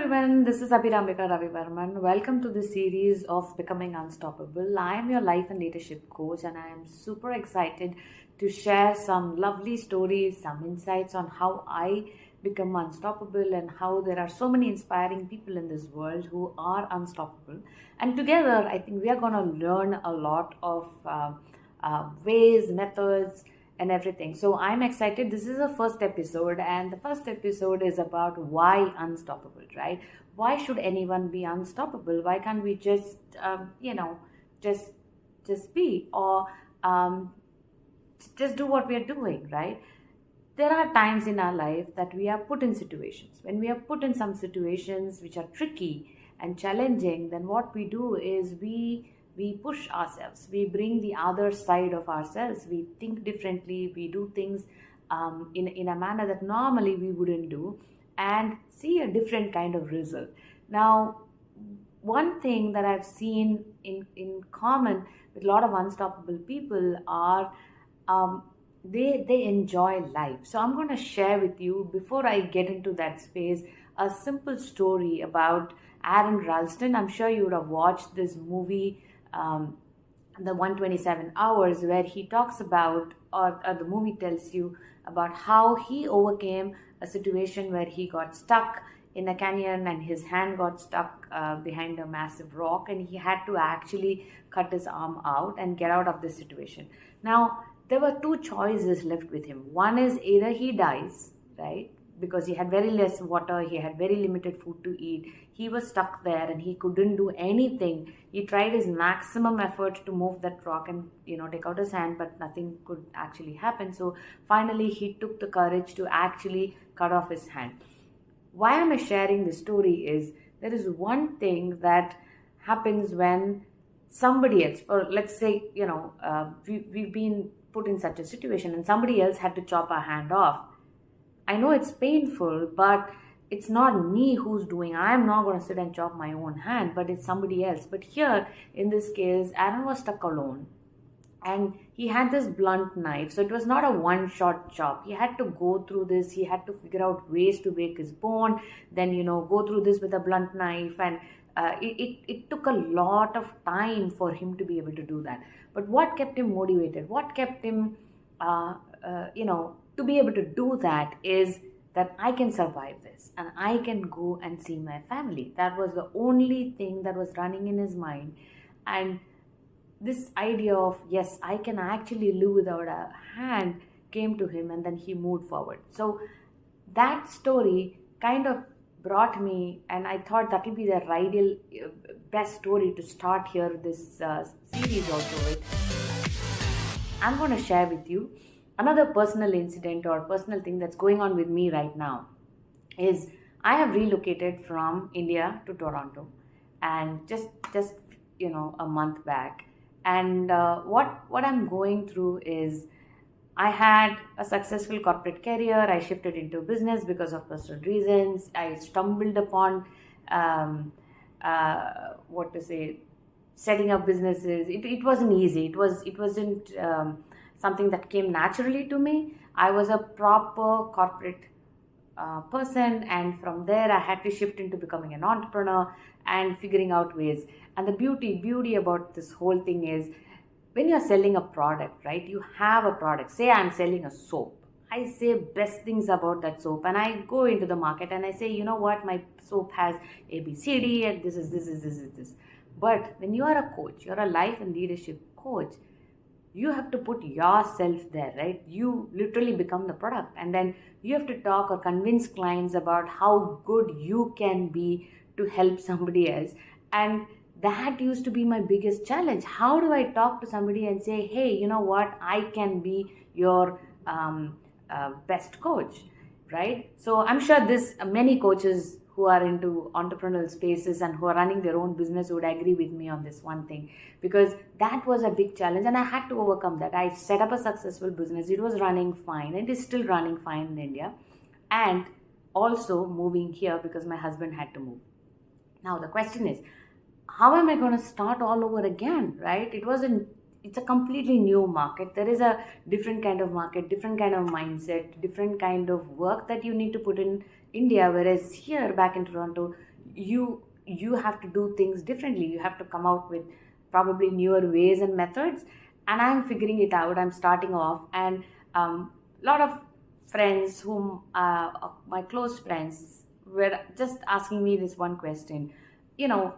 everyone, this is Abhirambika Ravi Varman. Welcome to the series of Becoming Unstoppable. I am your life and leadership coach, and I am super excited to share some lovely stories, some insights on how I become unstoppable and how there are so many inspiring people in this world who are unstoppable. And together, I think we are going to learn a lot of ways, methods, and everything. So I'm excited. This is the first episode, and the first episode is about why unstoppable, right? Why should anyone be unstoppable? Why can't we just, just be, or just do what we are doing, right? There are times in our life that we are put in situations. When we are put in some situations which are tricky and challenging, then what we do is we push ourselves, we bring the other side of ourselves, we think differently, we do things in a manner that normally we wouldn't do, and see a different kind of result. Now, one thing that I've seen in common with a lot of unstoppable people are they enjoy life. So I'm going to share with you, before I get into that space, a simple story about Aaron Ralston. I'm sure you would have watched this movie, the 127 hours, where he talks about, or the movie tells you about how he overcame a situation where he got stuck in a canyon and his hand got stuck behind a massive rock, and he had to actually cut his arm out and get out of this situation. Now, there were two choices left with him. One is either he dies, right? Because he had very less water, he had very limited food to eat. He was stuck there and he couldn't do anything. He tried his maximum effort to move that rock and take out his hand, but nothing could actually happen. So finally he took the courage to actually cut off his hand. Why am I sharing this story is, there is one thing that happens when somebody else, or let's say, we've been put in such a situation and somebody else had to chop our hand off. I know it's painful, but it's not me who's doing. I'm not going to sit and chop my own hand, but it's somebody else. But here, in this case, Aaron was stuck alone. And he had this blunt knife. So it was not a one-shot chop. He had to go through this. He had to figure out ways to break his bone. Then, go through this with a blunt knife. And it took a lot of time for him to be able to do that. But what kept him motivated? What kept him, to be able to do that is that I can survive this and I can go and see my family. That was the only thing that was running in his mind. And this idea of, yes, I can actually live without a hand came to him, and then he moved forward. So that story kind of brought me, and I thought that will be the ideal, best story to start here this series also with. I'm going to share with you another personal incident or personal thing that's going on with me right now. Is I have relocated from India to Toronto, and just a month back. And what I'm going through is, I had a successful corporate career. I shifted into business because of personal reasons. I stumbled upon setting up businesses. It wasn't easy. It wasn't something that came naturally to me. I was a proper corporate person, and from there I had to shift into becoming an entrepreneur and figuring out ways. And the beauty about this whole thing is, when you're selling a product, right? You have a product. Say I'm selling a soap. I say best things about that soap, and I go into the market and I say, you know what, my soap has ABCD and this is this. But when you are a coach, you're a life and leadership coach, you have to put yourself there, right? You literally become the product, and then you have to talk or convince clients about how good you can be to help somebody else. And that used to be my biggest challenge. How do I talk to somebody and say, hey, you know what, I can be your best coach, right? So I'm sure many coaches who are into entrepreneurial spaces and who are running their own business would agree with me on this one thing, because that was a big challenge and I had to overcome that. I set up a successful business. It was running fine. It is still running fine in India, and also moving here because my husband had to move. Now the question is, how am I going to start all over again, right? It's a completely new market. There is a different kind of market, different kind of mindset, different kind of work that you need to put in India, whereas here back in Toronto, you have to do things differently. You have to come out with probably newer ways and methods, and I'm figuring it out. I'm starting off, and a lot of friends whom my close friends were just asking me this one question, you know,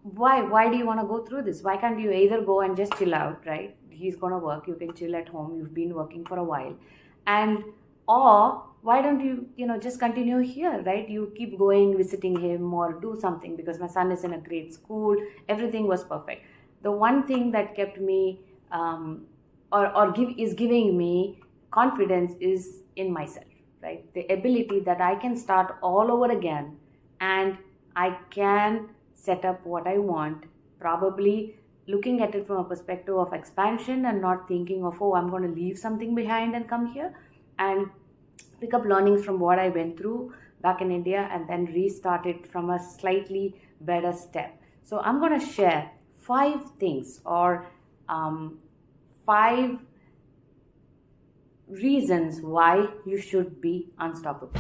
why do you want to go through this? Why can't you either go and just chill out, right? He's going to work, you can chill at home, you've been working for a while, and or why don't you, just continue here, right? You keep going, visiting him, or do something, because my son is in a great school, everything was perfect. The one thing that kept me is giving me confidence is in myself, right? The ability that I can start all over again, and I can set up what I want, probably looking at it from a perspective of expansion and not thinking of, oh, I'm going to leave something behind and come here, and pick up learnings from what I went through back in India and then restart it from a slightly better step. So I'm going to share 5 things, or 5 reasons why you should be unstoppable.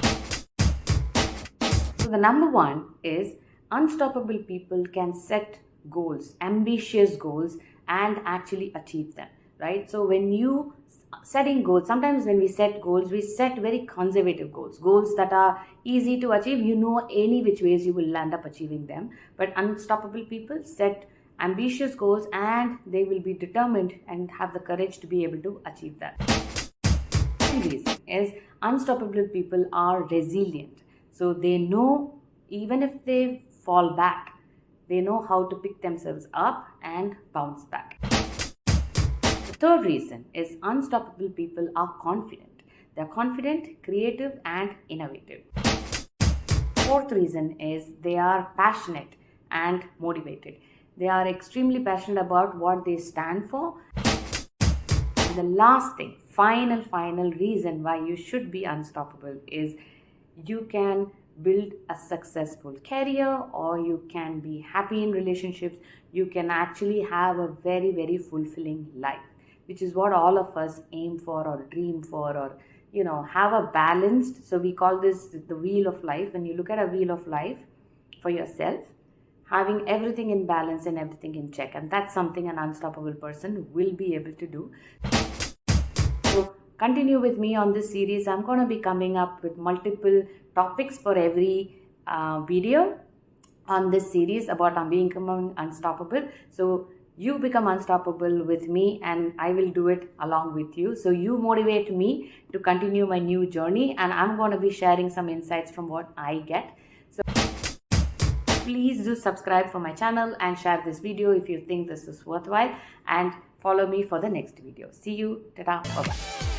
So the number 1 is unstoppable people can set goals, ambitious goals, and actually achieve them, right? So when you setting goals, sometimes when we set goals, we set very conservative goals that are easy to achieve. Any which ways you will end up achieving them. But unstoppable people set ambitious goals, and they will be determined and have the courage to be able to achieve that. The reason is unstoppable people are resilient. So they know, even if they fall back, they know how to pick themselves up and bounce back. The third reason is unstoppable people are confident. They're confident, creative, and innovative. Fourth reason is they are passionate and motivated. They are extremely passionate about what they stand for. And the last thing, final reason why you should be unstoppable is you can build a successful career, or you can be happy in relationships. You can actually have a very, very fulfilling life, which is what all of us aim for or dream for, or have a balanced. So we call this the wheel of life. When you look at a wheel of life for yourself, having everything in balance and everything in check, and that's something an unstoppable person will be able to do. So continue with me on this series. I'm going to be coming up with multiple topics for every video on this series about becoming unstoppable. So you become unstoppable with me, and I will do it along with you. So you motivate me to continue my new journey, and I'm going to be sharing some insights from what I get. So please do subscribe for my channel and share this video if you think this is worthwhile, and follow me for the next video. See you. Ta-ta. Bye-bye.